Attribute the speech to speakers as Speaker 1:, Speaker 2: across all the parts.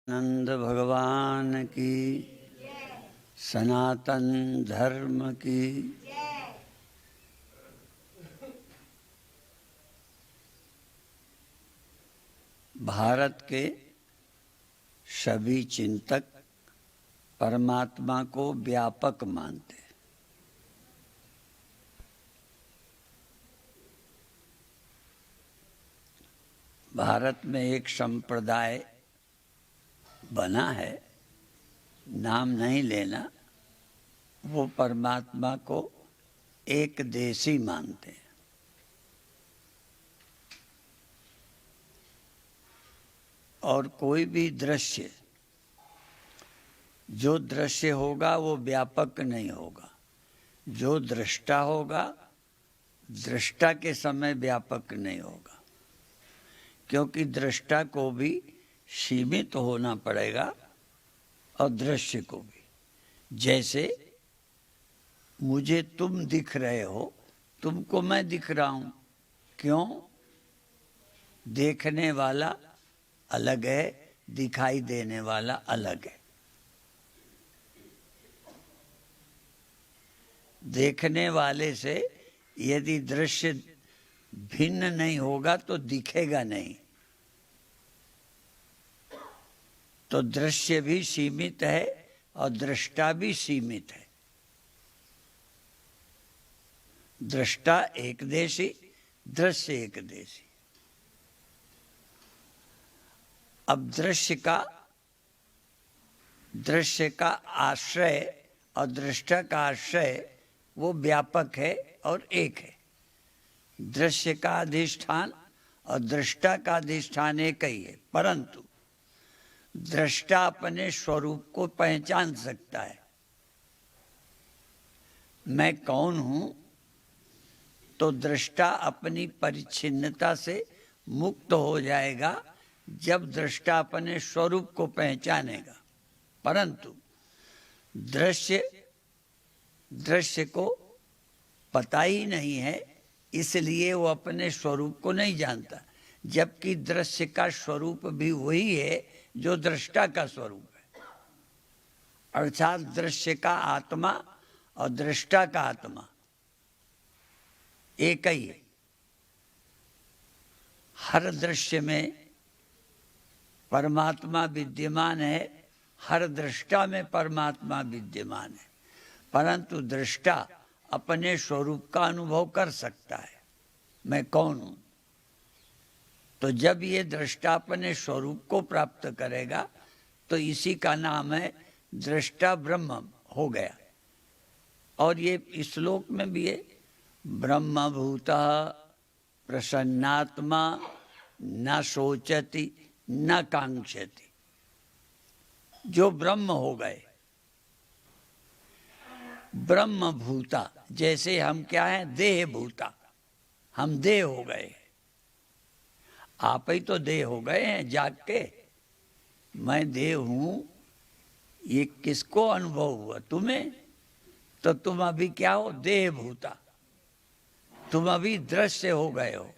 Speaker 1: नंद भगवान की, सनातन धर्म की। भारत के सभी चिंतक परमात्मा को व्यापक मानते हैं। भारत में एक संप्रदाय बना है, नाम नहीं लेना, वो परमात्मा को एक देशी मानते हैं। और कोई भी दृश्य, जो दृश्य होगा वो व्यापक नहीं होगा। जो दृष्टा होगा, दृष्टा के समय व्यापक नहीं होगा, क्योंकि दृष्टा को भी सीमित होना पड़ेगा और दृश्य को भी। जैसे मुझे तुम दिख रहे हो, तुमको मैं दिख रहा हूं। क्यों? देखने वाला अलग है, दिखाई देने वाला अलग है। देखने वाले से यदि दृश्य भिन्न नहीं होगा तो दिखेगा नहीं। तो दृश्य भी सीमित है और दृष्टा भी सीमित है। दृष्टा एकदेशी, दृश्य एकदेशी। अब दृश्य का आश्रय और दृष्टा का आश्रय वो व्यापक है और एक है। दृश्य का अधिष्ठान और दृष्टा का अधिष्ठान एक ही है, परंतु दृष्टा अपने स्वरूप को पहचान सकता है। मैं कौन हूं? तो दृष्टा अपनी परिच्छिन्नता से मुक्त हो जाएगा जब दृष्टा अपने स्वरूप को पहचानेगा। परंतु दृश्य को पता ही नहीं है, इसलिए वो अपने स्वरूप को नहीं जानता। जबकि दृश्य का स्वरूप भी वही है जो दृष्टा का स्वरूप है। अर्थात दृश्य का आत्मा और दृष्टा का आत्मा एक ही है। हर दृश्य में परमात्मा विद्यमान है, हर दृष्टा में परमात्मा विद्यमान है, परंतु दृष्टा अपने स्वरूप का अनुभव कर सकता है, मैं कौन हूं। तो जब ये दृष्टा अपने स्वरूप को प्राप्त करेगा तो इसी का नाम है दृष्टा ब्रह्म हो गया। और ये इस श्लोक में भी है, ब्रह्मभूतः प्रसन्नात्मा न सोचति न कांक्षति। जो ब्रह्म हो गए, ब्रह्म भूता, जैसे हम क्या हैं? देह भूता, हम देह हो गए। आप ही तो देह हो गए हैं जाग के। मैं देह हूं, ये किसको अनुभव हुआ? तुम्हें। तो तुम अभी क्या हो? देह भूता। तुम अभी दृश्य हो गए हो।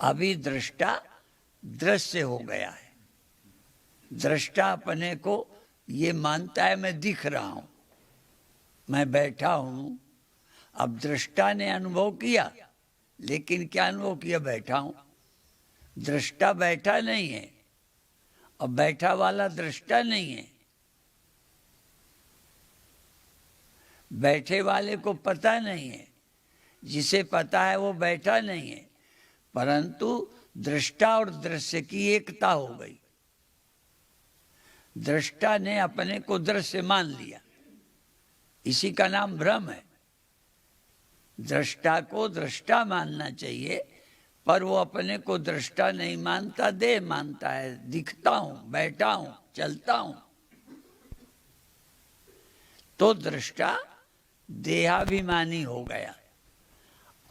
Speaker 1: अभी दृष्टा दृश्य हो गया है। दृष्टा अपने को ये मानता है मैं दिख रहा हूं, मैं बैठा हूं। अब दृष्टा ने अनुभव किया, लेकिन क्या अनुभव किया? बैठा हूं। दृष्टा बैठा नहीं है और बैठा वाला दृष्टा नहीं है। बैठे वाले को पता नहीं है, जिसे पता है वो बैठा नहीं है, परंतु दृष्टा और दृश्य की एकता हो गई। दृष्टा ने अपने को दृश्य मान लिया, इसी का नाम भ्रम है। दृष्टा को दृष्टा मानना चाहिए, पर वो अपने को दृष्टा नहीं मानता, देह मानता है। दिखता हूं, बैठा हूं, चलता हूं। तो दृष्टा देहाभिमानी हो गया।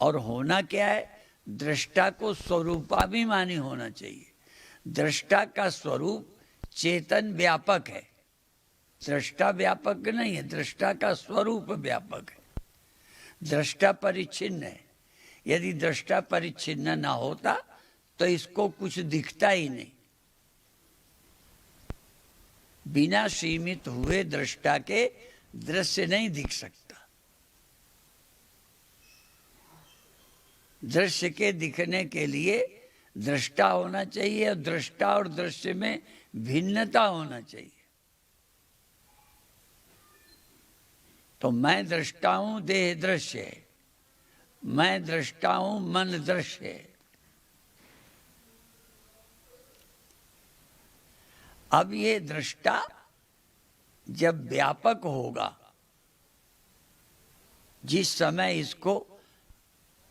Speaker 1: और होना क्या है? दृष्टा को स्वरूपाभिमानी होना चाहिए। दृष्टा का स्वरूप चेतन व्यापक है, दृष्टा व्यापक नहीं है, दृष्टा का स्वरूप व्यापक है। दृष्टा परिच्छिन्न है। यदि दृष्टा परिच्छिन्न ना होता तो इसको कुछ दिखता ही नहीं। बिना सीमित हुए दृष्टा के दृश्य नहीं दिख सकता। दृश्य के दिखने के लिए दृष्टा होना चाहिए और दृष्टा और दृश्य में भिन्नता होना चाहिए। तो मैं दृष्टा हूं, देह दृश्य है। मैं दृष्टा हूं, मन दृश्य है। अब ये दृष्टा जब व्यापक होगा, जिस समय इसको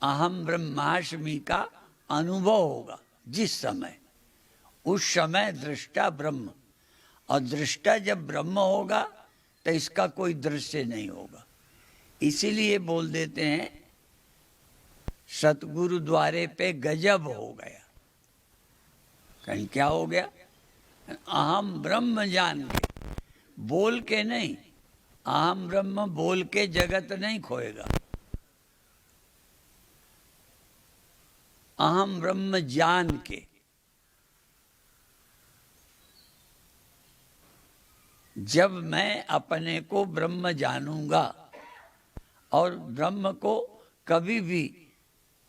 Speaker 1: अहम ब्रह्मास्मि का अनुभव होगा, जिस समय, उस समय दृष्टा ब्रह्म। और दृष्टा जब ब्रह्म होगा तो इसका कोई दृश्य नहीं होगा। इसीलिए बोल देते हैं सतगुरु द्वारे पे गजब हो गया। कहीं क्या हो गया? अहम ब्रह्म जान के, बोल के नहीं। अहम ब्रह्म बोल के जगत नहीं खोएगा। अहम ब्रह्म जान के, जब मैं अपने को ब्रह्म जानूंगा, और ब्रह्म को कभी भी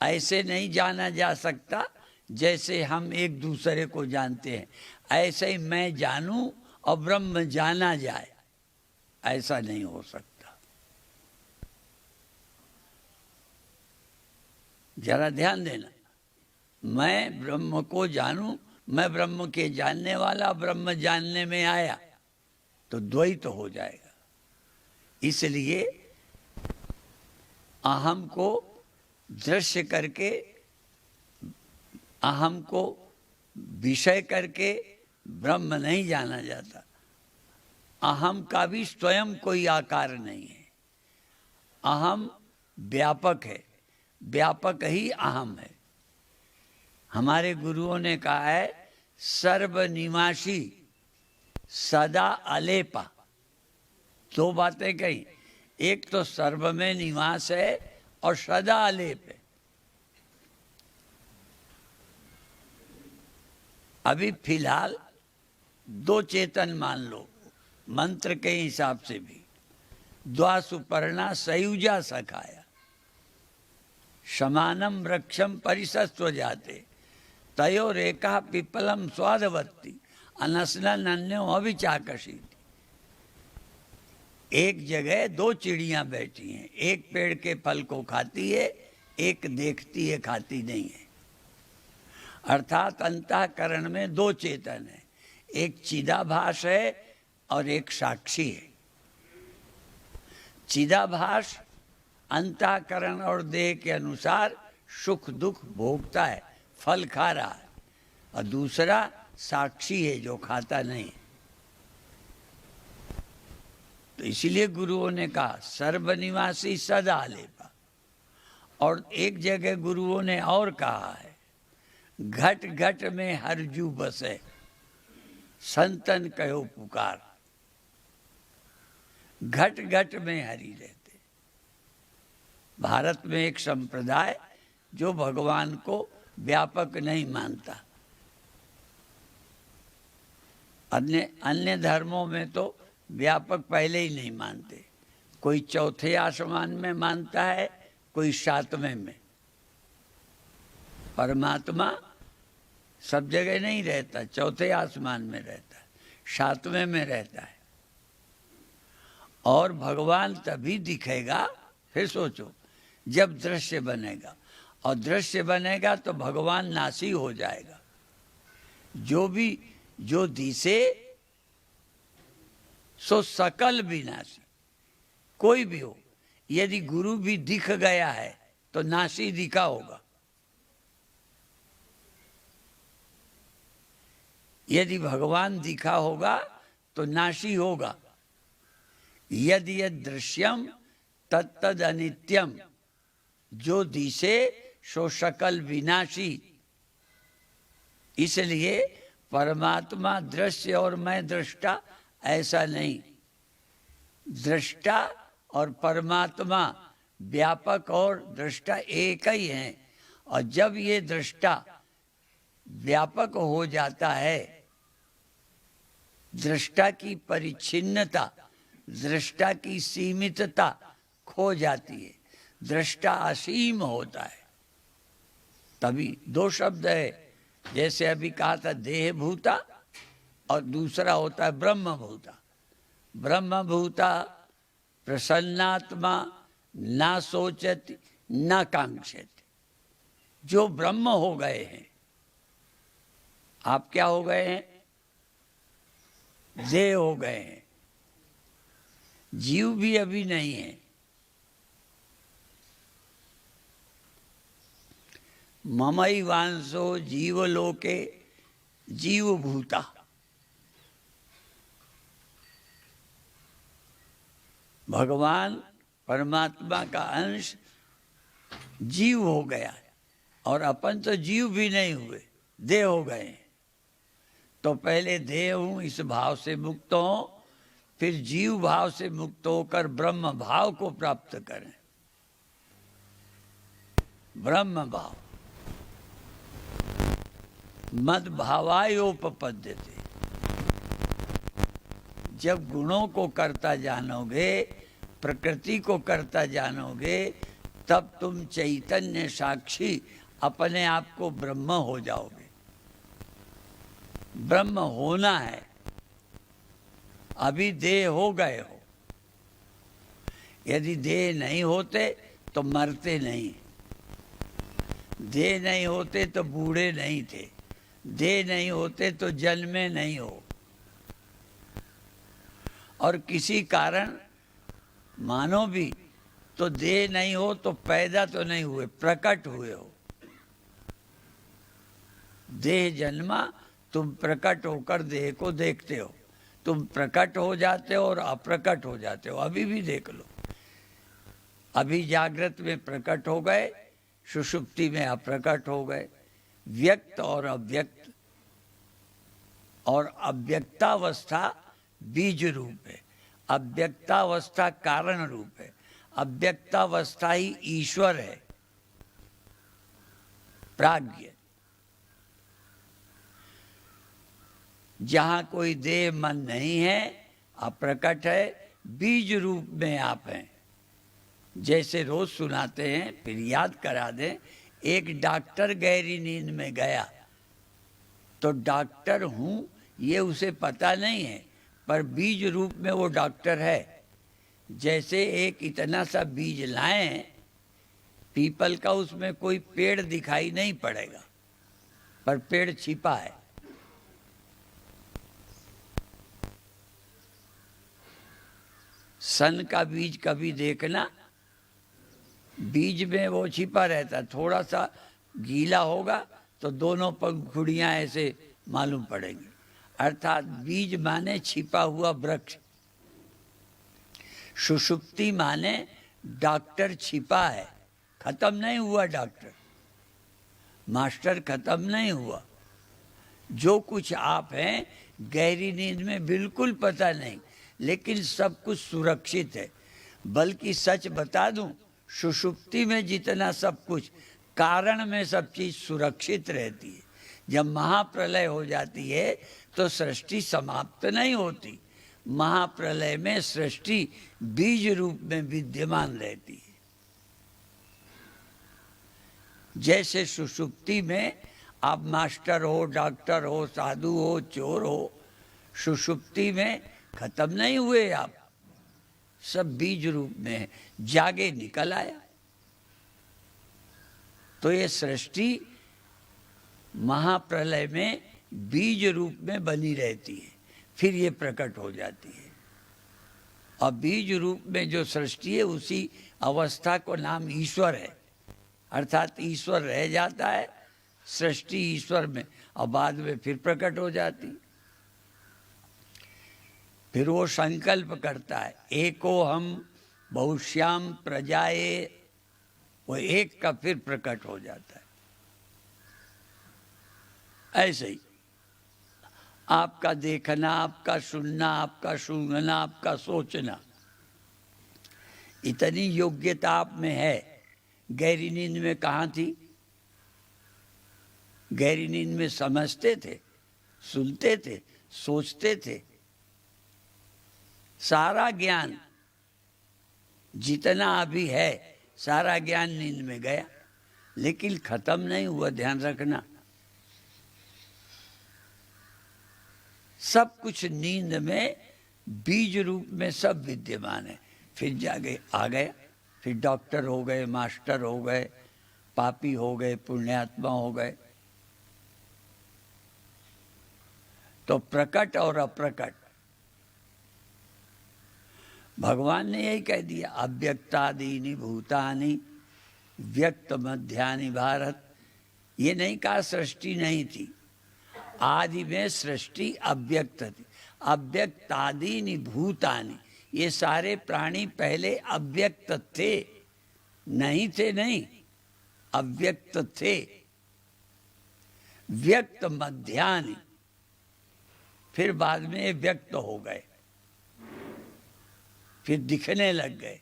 Speaker 1: ऐसे नहीं जाना जा सकता जैसे हम एक दूसरे को जानते हैं। ऐसे ही मैं जानूं और ब्रह्म जाना जाए, ऐसा नहीं हो सकता। जरा ध्यान देना, मैं ब्रह्म को जानूं, मैं ब्रह्म के जानने वाला ब्रह्म जानने में आया तो द्वैत हो जाएगा। इसलिए अहम को दृश्य करके, अहम को विषय करके ब्रह्म नहीं जाना जाता। अहम का भी स्वयं कोई आकार नहीं है। अहम व्यापक है, व्यापक ही अहम है। हमारे गुरुओं ने कहा है सर्वनिवासी सदा अलेपा। दो बातें कही, एक तो सर्व में निवास है और सदा अलेप है। अभी फिलहाल दो चेतन मान लो मंत्र के हिसाब से भी। द्वा सुपर्णा सयुजा सखाया, समानम वृक्षम परिसस्व जाते, तयो रेखा पिपलम स्वादवत्ती, अनसना नन्यो अविचाकशीति। एक जगह दो चिड़ियां बैठी हैं, एक पेड़ के फल को खाती है, एक देखती है, खाती नहीं है। अर्थात अंतःकरण में दो चेतन है, एक चिदाभास है और एक साक्षी है। चिदाभास अंतःकरण और देह के अनुसार सुख दुख भोगता है, फल खा रहा है, और दूसरा साक्षी है जो खाता नहीं। तो इसीलिए गुरुओं ने कहा सर्वनिवासी सदा लेपा। और एक जगह गुरुओं ने और कहा है घट घट में हरजू बसे, संतन कहो पुकार। घट घट में हरि रहते। भारत में एक संप्रदाय जो भगवान को व्यापक नहीं मानता। अन्य धर्मों में तो व्यापक पहले ही नहीं मानते। कोई चौथे आसमान में मानता है, कोई सातवें में। परमात्मा सब जगह नहीं रहता, चौथे आसमान में रहता है, सातवें में रहता है। और भगवान तभी दिखेगा, फिर सोचो, जब दृश्य बनेगा। और दृश्य बनेगा तो भगवान नासी हो जाएगा। जो दिसे सो सकल विनाशी। कोई भी हो, यदि गुरु भी दिख गया है तो नासी दिखा होगा। यदि भगवान दिखा होगा तो नाशी होगा। यद यद दृश्यम तत्तद अनित्यम, जो दिसे सो सकल विनाशी। इसलिए परमात्मा दृश्य और मैं दृष्टा ऐसा नहीं। दृष्टा और परमात्मा व्यापक और दृष्टा एक ही हैं। और जब ये दृष्टा व्यापक हो जाता है दृष्टा की परिच्छिन्नता, दृष्टा की सीमितता खो जाती है, दृष्टा असीम होता है। तभी दो शब्द है, जैसे अभी कहा था देह भूता और दूसरा होता है ब्रह्म भूता। ब्रह्म भूता प्रसन्नात्मा ना सोचती ना कांक्षति। जो ब्रह्म हो गए हैं, आप क्या हो गए हैं? देह हो गए हैं। जीव भी अभी नहीं है। ममई वांसो जीवलोके जीवभूता। भगवान परमात्मा का अंश जीव हो गया और अपन तो जीव भी नहीं हुए, देह हो गए। तो पहले देह हूं इस भाव से मुक्त हो, फिर जीव भाव से मुक्त होकर ब्रह्म भाव को प्राप्त करें। ब्रह्म भाव मद भावायोपपद्यते। जब गुणों को करता जानोगे, प्रकृति को करता जानोगे, तब तुम चैतन्य साक्षी अपने आप को ब्रह्म हो जाओगे। ब्रह्म होना है। अभी देह हो गए हो। यदि देह नहीं होते तो मरते नहीं, देह नहीं होते तो बूढ़े नहीं थे, देह नहीं होते तो जन्मे नहीं हो। और किसी कारण मानो भी तो देह नहीं हो तो पैदा तो नहीं हुए, प्रकट हुए हो। देह जन्मा, तुम प्रकट होकर देह को देखते हो। तुम प्रकट हो जाते हो और अप्रकट हो जाते हो। अभी भी देख लो, अभी जागृत में प्रकट हो गए, सुषुप्ति में अप्रकट हो गए। व्यक्त और अव्यक्त और अव्यक्तावस्था बीज रूप है, अव्यक्तावस्था कारण रूप है, अव्यक्तावस्था ही ईश्वर है, प्राज्ञ। जहां कोई देह मन नहीं है, अप्रकट है, बीज रूप में आप हैं। जैसे रोज सुनाते हैं, फिर याद करा दें, एक डॉक्टर गहरी नींद में गया तो डॉक्टर हूं ये उसे पता नहीं है, पर बीज रूप में वो डॉक्टर है। जैसे एक इतना सा बीज लाएं पीपल का, उसमें कोई पेड़ दिखाई नहीं पड़ेगा, पर पेड़ छिपा है। सन का बीज कभी देखना, बीज में वो छिपा रहता, थोड़ा सा गीला होगा तो दोनों पंखुड़ियां ऐसे मालूम पड़ेंगी। अर्थात बीज माने छिपा हुआ वृक्ष। सुषुप्ति माने डॉक्टर छिपा है, खत्म नहीं हुआ डॉक्टर, मास्टर खत्म नहीं हुआ। जो कुछ आप हैं गहरी नींद में बिल्कुल पता नहीं, लेकिन सब कुछ सुरक्षित है। बल्कि सच बता दूं, सुषुप्ति में जितना सब कुछ, कारण में सब चीज सुरक्षित रहती है। जब महाप्रलय हो जाती है तो सृष्टि समाप्त नहीं होती। महाप्रलय में सृष्टि बीज रूप में विद्यमान रहती है। जैसे सुषुप्ति में आप मास्टर हो, डॉक्टर हो, साधु हो, चोर हो, सुषुप्ति में खत्म नहीं हुए आप, सब बीज रूप में है, जागे निकल आया। तो ये सृष्टि महाप्रलय में बीज रूप में बनी रहती है, फिर ये प्रकट हो जाती है। और बीज रूप में जो सृष्टि है उसी अवस्था को नाम ईश्वर है। अर्थात ईश्वर रह जाता है सृष्टि ईश्वर में, और बाद में फिर प्रकट हो जाती। फिर वो संकल्प करता है, एको हम बहुश्याम प्रजाए, वो एक का फिर प्रकट हो जाता है। ऐसे ही आपका देखना, आपका सुनना, आपका सूंघना, आपका सोचना, इतनी योग्यता आप में है। गहरी नींद में कहाँ थी? गहरी नींद में समझते थे, सुनते थे, सोचते थे, सारा ज्ञान जितना अभी है सारा ज्ञान नींद में गया, लेकिन खत्म नहीं हुआ, ध्यान रखना। सब कुछ नींद में बीज रूप में सब विद्यमान है। फिर जागे आ गया, फिर डॉक्टर हो गए, मास्टर हो गए, पापी हो गए, पुण्यात्मा हो गए। तो प्रकट और अप्रकट, भगवान ने यही कह दिया, अव्यक्तादीनि भूतानि व्यक्त मध्यानि भारत। ये नहीं कहा सृष्टि नहीं थी, आदि में सृष्टि अव्यक्त थी। अव्यक्तादीनि भूतानि, ये सारे प्राणी पहले अव्यक्त थे, नहीं थे नहीं, अव्यक्त थे। व्यक्त मध्यानि, फिर बाद में व्यक्त हो गए, फिर दिखने लग गए।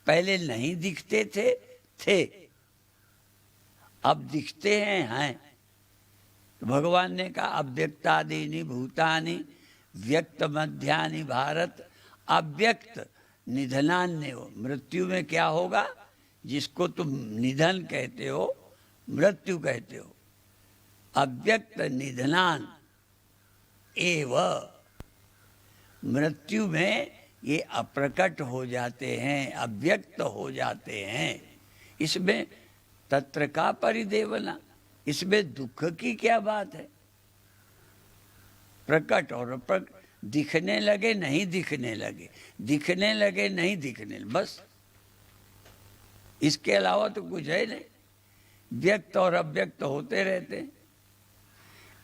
Speaker 1: पहले नहीं दिखते थे, अब दिखते हैं। तो भगवान ने कहा अव्यक्तादीनि भूतानि व्यक्त मध्यानि भारत। अव्यक्त निधनान्य हो, मृत्यु में क्या होगा? जिसको तुम निधन कहते हो, मृत्यु कहते हो, अव्यक्त निधनान एव, मृत्यु में ये अप्रकट हो जाते हैं, अव्यक्त हो जाते हैं। इसमें तत्र का परिदेवना, इसमें दुख की क्या बात है? प्रकट और अप्रकट, दिखने लगे नहीं दिखने लगे, दिखने लगे नहीं दिखने लगे, बस इसके अलावा तो कुछ है नहीं। व्यक्त और अव्यक्त होते रहते हैं।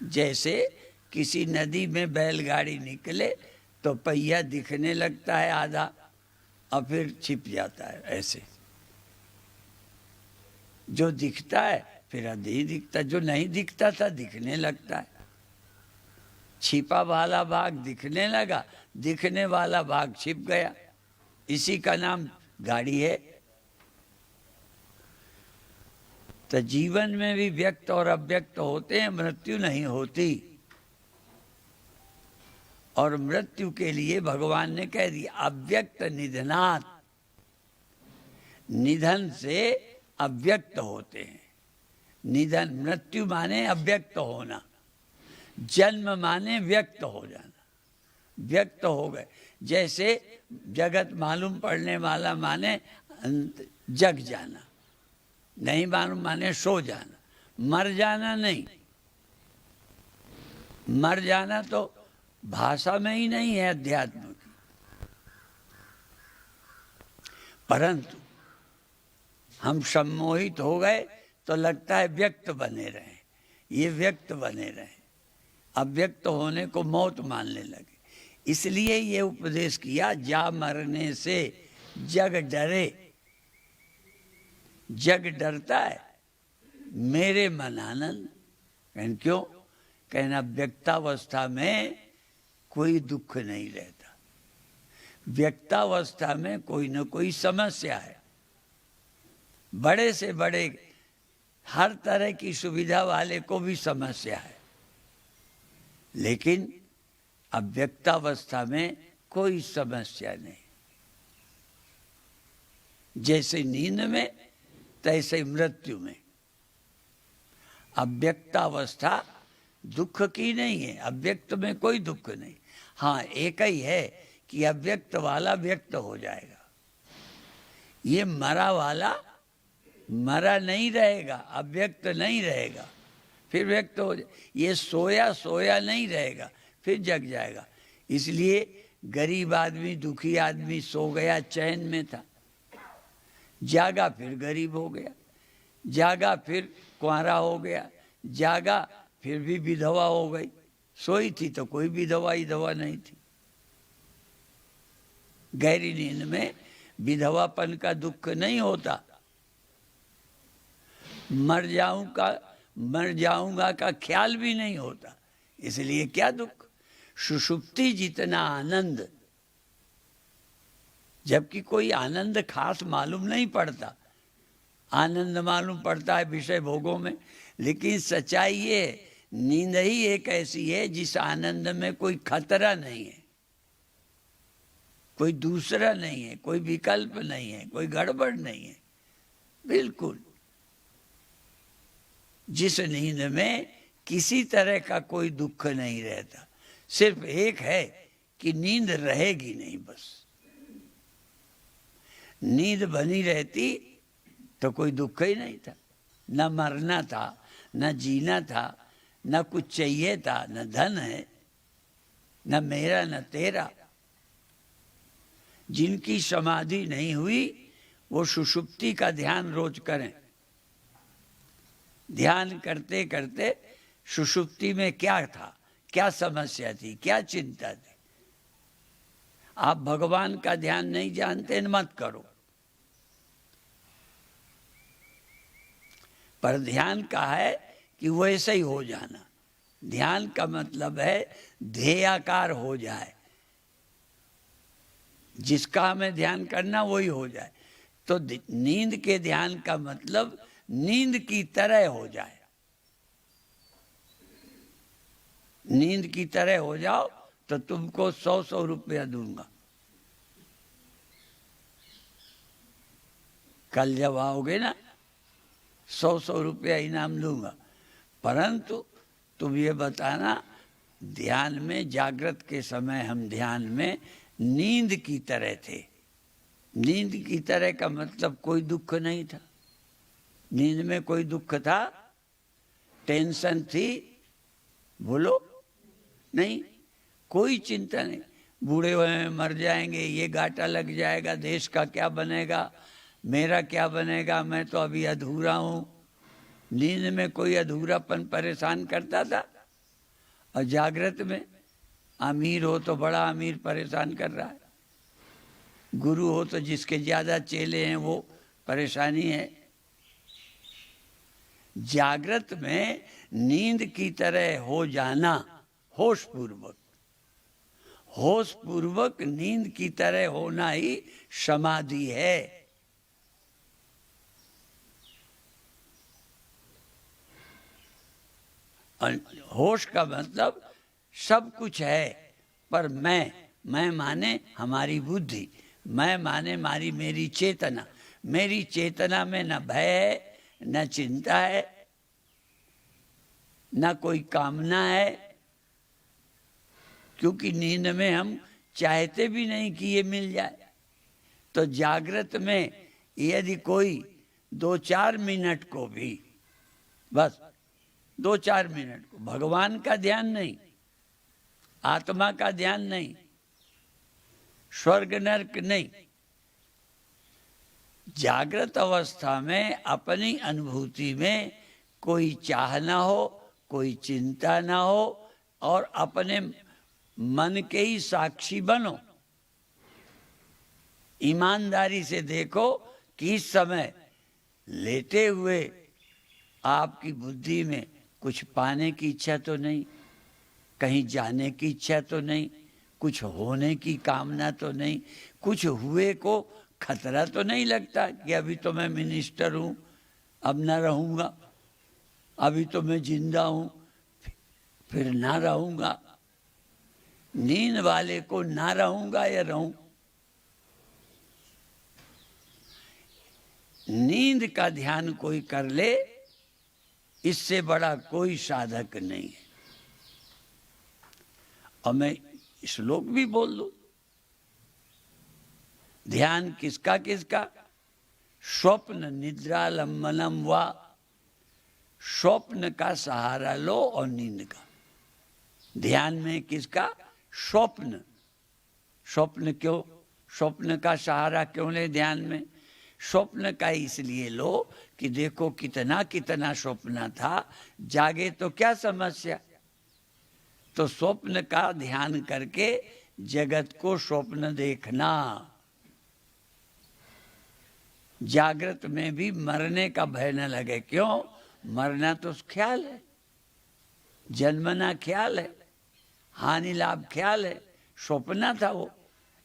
Speaker 1: जैसे किसी नदी में बैलगाड़ी निकले तो पहिया दिखने लगता है आधा और फिर छिप जाता है। ऐसे जो दिखता है फिर आधा ही दिखता है, जो नहीं दिखता था दिखने लगता है। छिपा वाला भाग दिखने लगा, दिखने वाला भाग छिप गया, इसी का नाम गाड़ी है। तो जीवन में भी व्यक्त और अव्यक्त होते हैं, मृत्यु नहीं होती। और मृत्यु के लिए भगवान ने कह दिया अव्यक्त निधनात्, निधन से अव्यक्त होते हैं। निधन, मृत्यु माने अव्यक्त होना, जन्म माने व्यक्त हो जाना, व्यक्त हो गए। जैसे जगत मालूम पड़ने वाला माने जग जाना, नहीं मालूम माने सो जाना, मर जाना नहीं। मर जाना तो भाषा में ही नहीं है अध्यात्म की, परंतु हम सम्मोहित हो गए तो लगता है व्यक्त बने रहे, ये व्यक्त बने रहे, अव्यक्त होने को मौत मानने लगे। इसलिए ये उपदेश किया, जा मरने से जग डरे। जग डरता है, मेरे मन आनंद। क्यों? कहना व्यक्तावस्था में कोई दुख नहीं रहता, व्यक्तावस्था में कोई न कोई समस्या है। बड़े से बड़े हर तरह की सुविधा वाले को भी समस्या है, लेकिन अव्यक्तावस्था में कोई समस्या नहीं। जैसे नींद में तैसे मृत्यु में। अव्यक्तावस्था दुख की नहीं है, अव्यक्त में कोई दुख नहीं। हाँ, एक ही है कि अव्यक्त वाला व्यक्त हो जाएगा, ये मरा वाला मरा नहीं रहेगा, अव्यक्त नहीं रहेगा, फिर व्यक्त हो जाए। ये सोया सोया नहीं रहेगा, फिर जग जाएगा। इसलिए गरीब आदमी, दुखी आदमी सो गया, चैन में था, जागा फिर गरीब हो गया, जागा फिर कुंवारा हो गया, जागा फिर भी विधवा हो गई। सोई थी तो कोई विधवा ही दवा नहीं थी। गहरी नींद में विधवापन का दुख नहीं होता, मर जाऊंगा का ख्याल भी नहीं होता। इसलिए क्या दुख? सुषुप्ति जितना आनंद, जबकि कोई आनंद खास मालूम नहीं पड़ता। आनंद मालूम पड़ता है विषय भोगों में, लेकिन सच्चाई ये नींद ही एक ऐसी है जिस आनंद में कोई खतरा नहीं है। कोई दूसरा नहीं है, कोई विकल्प नहीं है, कोई गड़बड़ नहीं है, बिल्कुल। जिस नींद में किसी तरह का कोई दुख नहीं रहता, सिर्फ एक है कि नींद रहेगी नहीं, बस। नींद बनी रहती तो कोई दुख ही नहीं था, न मरना था, न जीना था, न कुछ चाहिए था, न धन है, न मेरा न तेरा। जिनकी समाधि नहीं हुई वो सुषुप्ति का ध्यान रोज करें। ध्यान करते करते सुषुप्ति में क्या था, क्या समस्या थी, क्या चिंता थी। आप भगवान का ध्यान नहीं जानते, मत करो। पर ध्यान का है कि वैसे ही हो जाना। ध्यान का मतलब है ध्येयाकार हो जाए, जिसका हमें ध्यान करना वही हो जाए। तो नींद के ध्यान का मतलब नींद की तरह हो जाए। नींद की तरह हो जाओ तो तुमको 100 रुपया दूंगा। कल जब आओगे ना, 100 रुपया इनाम दूंगा। परंतु तुम ये बताना, ध्यान में, जागृत के समय हम ध्यान में नींद की तरह थे। नींद की तरह का मतलब कोई दुख नहीं था। नींद में कोई दुख था, टेंशन थी, बोलो, नहीं, कोई चिंता नहीं। बूढ़े हुए मर जाएंगे, ये घाटा लग जाएगा, देश का क्या बनेगा, मेरा क्या बनेगा, मैं तो अभी अधूरा हूं। नींद में कोई अधूरापन परेशान करता था, और जागृत में अमीर हो तो बड़ा अमीर परेशान कर रहा है, गुरु हो तो जिसके ज्यादा चेले हैं वो परेशानी है। जागृत में नींद की तरह हो जाना, होश पूर्वक, होश पूर्वक नींद की तरह होना ही समाधि है। होश का मतलब सब कुछ है, पर मैं माने हमारी बुद्धि, मैं माने मेरी चेतना। मेरी चेतना में न भय है, न चिंता है, न कोई कामना है, क्योंकि नींद में हम चाहते भी नहीं कि ये मिल जाए। तो जागृत में यदि कोई 2-4 मिनट को भी, बस 2-4 मिनट को, भगवान का ध्यान नहीं, आत्मा का ध्यान नहीं, स्वर्ग नरक नहीं, जागृत अवस्था में अपनी अनुभूति में कोई चाह ना हो, कोई चिंता ना हो, और अपने मन के ही साक्षी बनो। ईमानदारी से देखो कि इस समय लेटे हुए आपकी बुद्धि में कुछ पाने की इच्छा तो नहीं, कहीं जाने की इच्छा तो नहीं, कुछ होने की कामना तो नहीं, कुछ हुए को खतरा तो नहीं लगता कि अभी तो मैं मिनिस्टर हूं, अब ना रहूंगा, अभी तो मैं जिंदा हूं, फिर ना रहूंगा। नींद वाले को ना रहूंगा या रहूं, नींद का ध्यान कोई कर ले, इससे बड़ा कोई साधक नहीं है। और मैं श्लोक भी बोल दूं, ध्यान किसका किसका, स्वप्न निद्रालंबनम वा, स्वप्न का सहारा लो और नींद का। ध्यान में किसका, स्वप्न। स्वप्न क्यों, स्वप्न का सहारा क्यों ले ध्यान में? स्वप्न का इसलिए लो कि देखो कितना कितना स्वप्न था, जागे तो क्या समस्या। तो स्वप्न का ध्यान करके जगत को स्वप्न देखना। जागृत में भी मरने का भय न लगे। क्यों? मरना तो ख्याल है, जन्मना ख्याल है, हानि लाभ ख्याल है, स्वप्न था वो।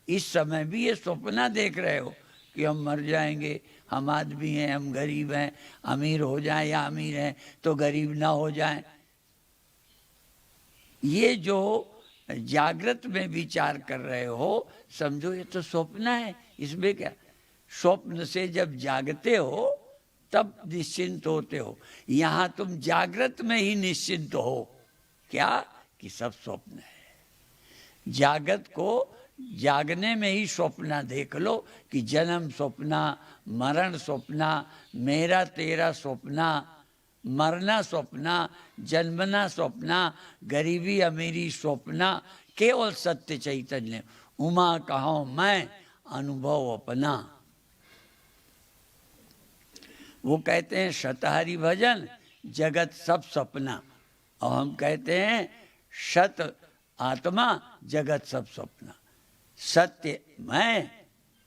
Speaker 1: इस समय भी ये स्वप्न देख रहे हो कि हम मर जाएंगे, हम आदमी हैं, हम गरीब हैं, अमीर हो जाएं या अमीर हैं तो गरीब ना हो जाएं। ये जो जागृत में विचार कर रहे हो, समझो ये तो स्वप्न है, इसमें क्या। स्वप्न से जब जागते हो तब निश्चिंत होते हो, यहां तुम जागृत में ही निश्चिंत हो, क्या कि सब स्वप्न है। जागत को जागने में ही स्वप्न देख लो कि जन्म स्वप्ना, मरण स्वप्ना, मेरा तेरा स्वप्ना, मरना स्वप्ना, जन्मना स्वप्ना, गरीबी अमीरी स्वप्ना, केवल सत्य चैतन्य उमा कहो मैं अनुभव अपना। वो कहते हैं शतहरि भजन जगत सब सपना, और हम कहते हैं शत आत्मा जगत सब सपना। सत्य मैं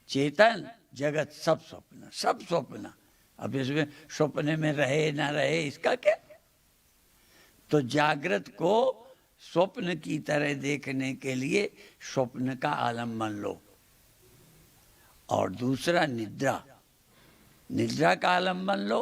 Speaker 1: चेतन, जगत सब स्वप्न, सब स्वप्न। अब इसमें स्वप्न में रहे ना रहे इसका क्या। तो जागृत को स्वप्न की तरह देखने के लिए स्वप्न का आलम्बन लो। और दूसरा निद्रा, निद्रा का आलम्बन लो,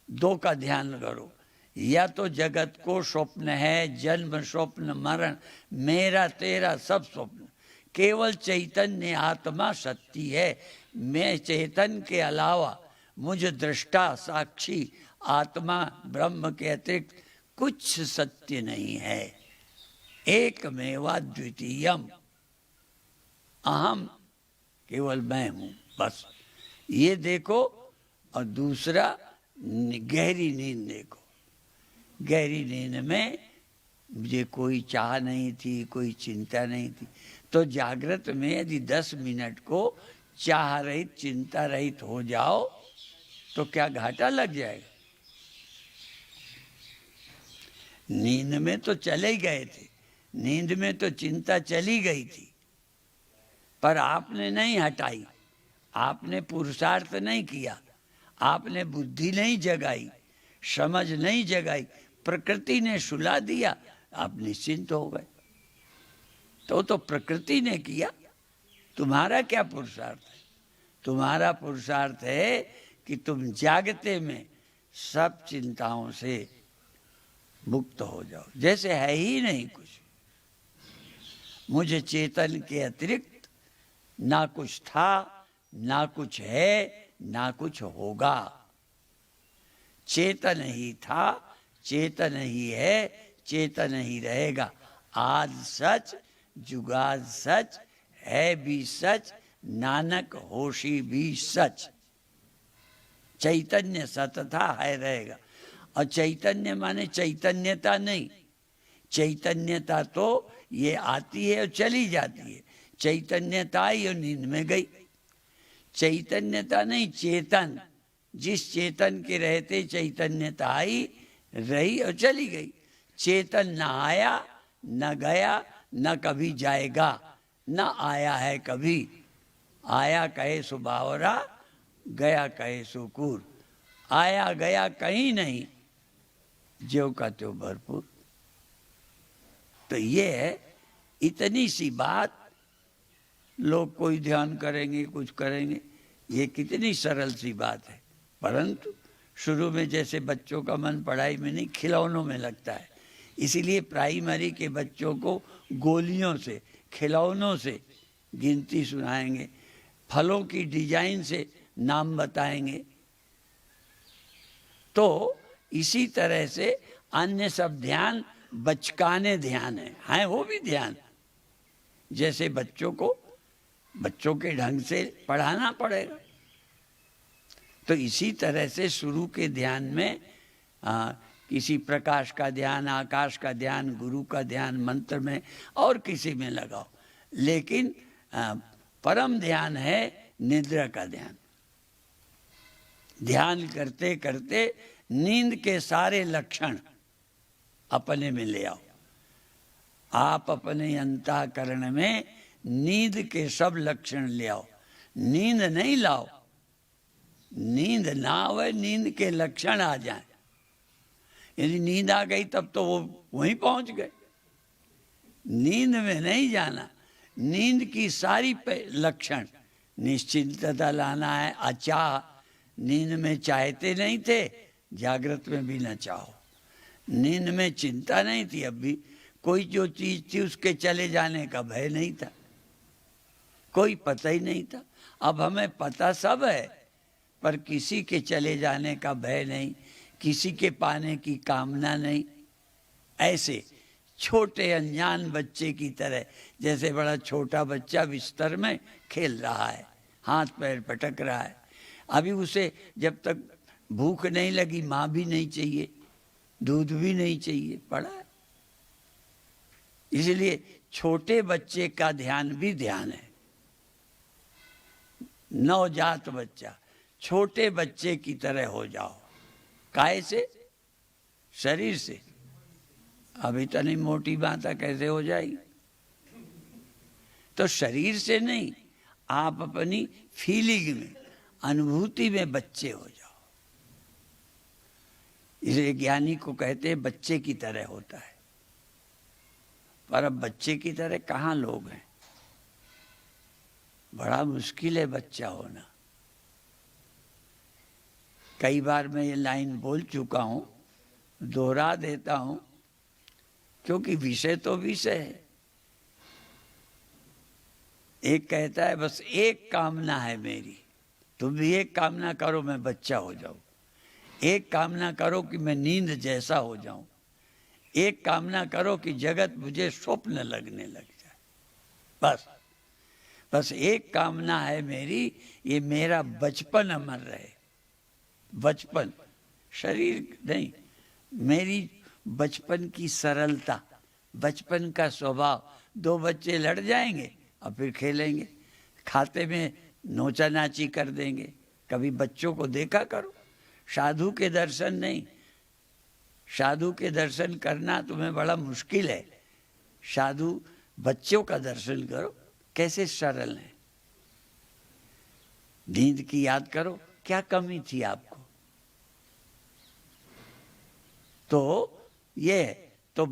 Speaker 1: दो का ध्यान करो। या तो जगत को स्वप्न है, जन्म स्वप्न, मरण, मेरा तेरा सब स्वप्न, केवल चैतन्य आत्मा सत्य है। मैं चेतन के अलावा, मुझ दृष्टा साक्षी आत्मा ब्रह्म के अतिरिक्त कुछ सत्य नहीं है। एकमेवा द्वितीयम, अहम केवल मैं हूं, बस ये देखो। और दूसरा गहरी नींद देखो। गहरी नींद में मुझे कोई चाह नहीं थी, कोई चिंता नहीं थी। तो जागृत में यदि 10 मिनट को चाह रहित, चिंता रहित हो जाओ तो क्या घाटा लग जाएगा। नींद में तो चले ही गए थे, नींद में तो चिंता चली गई थी, पर आपने नहीं हटाई, आपने पुरुषार्थ नहीं किया, आपने बुद्धि नहीं जगाई, समझ नहीं जगाई, प्रकृति ने सुला दिया, आप निश्चिंत हो गए। तो प्रकृति ने किया, तुम्हारा क्या पुरुषार्थ है। तुम्हारा पुरुषार्थ है कि तुम जागते में सब चिंताओं से मुक्त हो जाओ, जैसे है ही नहीं कुछ। मुझे चेतन के अतिरिक्त ना कुछ था, ना कुछ है, ना कुछ होगा। चेतन ही था, चेतन ही है, चेतन ही रहेगा। आज सच, जुगाद सच, है भी सच, नानक होशी भी सच। चैतन्य सत था, है रहेगा। और चैतन्य माने चैतन्यता नहीं, चैतन्यता तो ये आती है और चली जाती है। चैतन्यता आई और नींद में गई। चैतन्यता नहीं, चेतन, जिस चेतन के रहते चैतन्यता आई, रही और चली गई। चेतन न आया न गया न कभी जाएगा, न आया है कभी। आया कहे सो बावरा, गया कहे सो कूर। आया गया कहीं नहीं, ज्यों का त्यों भरपूर। तो ये है, इतनी सी बात। लोग कोई ध्यान करेंगे, कुछ करेंगे, ये कितनी सरल सी बात है। परंतु शुरू में जैसे बच्चों का मन पढ़ाई में नहीं, खिलौनों में लगता है। इसीलिए प्राइमरी के बच्चों को गोलियों से, खिलौनों से गिनती सुनाएंगे, फलों की डिजाइन से नाम बताएंगे। तो इसी तरह से अन्य सब ध्यान बचकाने ध्यान है वो भी ध्यान। जैसे बच्चों को बच्चों के ढंग से पढ़ाना पड़ेगा, तो इसी तरह से शुरू के ध्यान में किसी प्रकाश का ध्यान, आकाश का ध्यान, गुरु का ध्यान, मंत्र में और किसी में लगाओ। लेकिन परम ध्यान है निद्रा का ध्यान। ध्यान करते करते नींद के सारे लक्षण अपने में ले आओ। आप अपने अंतःकरण में नींद के सब लक्षण ले आओ। नींद नहीं लाओ, नींद ना आवे, नींद के लक्षण आ जाएं। यदि नींद आ गई तब तो वो वहीं पहुंच गए। नींद में नहीं जाना, नींद की सारी लक्षण। निश्चिंतता लाना है, अचाह, नींद में चाहते नहीं थे, जागृत में भी न चाहो। नींद में चिंता नहीं थी, अब भी कोई जो चीज थी उसके चले जाने का भय नहीं था, कोई पता ही नहीं था। अब हमें पता सब है, पर किसी के चले जाने का भय नहीं, किसी के पाने की कामना नहीं। ऐसे छोटे अनजान बच्चे की तरह, जैसे बड़ा छोटा बच्चा बिस्तर में खेल रहा है, हाथ पैर पटक रहा है, अभी उसे जब तक भूख नहीं लगी माँ भी नहीं चाहिए, दूध भी नहीं चाहिए, पड़ा है। इसलिए छोटे बच्चे का ध्यान भी ध्यान है। नवजात बच्चा, छोटे बच्चे की तरह हो जाओ। काहे से? शरीर से। अब इतनी मोटी बात कैसे हो जाएगी? तो शरीर से नहीं, आप अपनी फीलिंग में, अनुभूति में बच्चे हो जाओ। इसलिए ज्ञानी को कहते हैं बच्चे की तरह होता है। पर अब बच्चे की तरह कहाँ लोग हैं? बड़ा मुश्किल है बच्चा होना। कई बार मैं ये लाइन बोल चुका हूं, दोहरा देता हूं, क्योंकि विषय तो विषय है। एक कहता है बस एक कामना है मेरी, तुम भी एक कामना करो मैं बच्चा हो जाऊं, एक कामना करो कि मैं नींद जैसा हो जाऊं, एक कामना करो कि जगत मुझे स्वप्न लगने लग जाए। बस बस एक कामना है मेरी, ये मेरा बचपन अमर रहे। बचपन, शरीर नहीं, मेरी बचपन की सरलता, बचपन का स्वभाव। दो बच्चे लड़ जाएंगे और फिर खेलेंगे, खाते में नोचा नाची कर देंगे। कभी बच्चों को देखा करो। साधु के दर्शन नहीं, साधु के दर्शन करना तुम्हें बड़ा मुश्किल है। साधु बच्चों का दर्शन करो, कैसे सरल है। नींद की याद करो, क्या कमी थी आपको? तो ये तो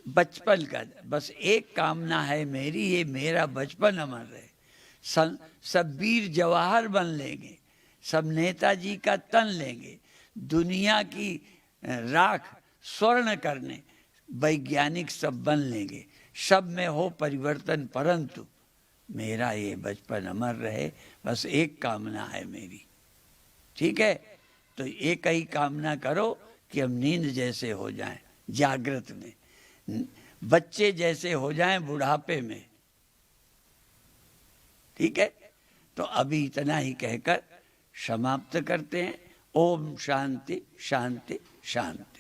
Speaker 1: बचपन का, बस एक कामना है मेरी, ये मेरा बचपन अमर रहे। सब वीर जवाहर बन लेंगे, सब नेताजी का तन लेंगे, दुनिया की राख स्वर्ण करने वैज्ञानिक सब बन लेंगे, सब में हो परिवर्तन, परंतु मेरा ये बचपन अमर रहे। बस एक कामना है मेरी। ठीक है, तो एक ही कामना करो कि हम नींद जैसे हो जाएं जागृत में, बच्चे जैसे हो जाएं बुढ़ापे में। ठीक है, तो अभी इतना ही कहकर समाप्त करते हैं। ओम शांति शांति शांति।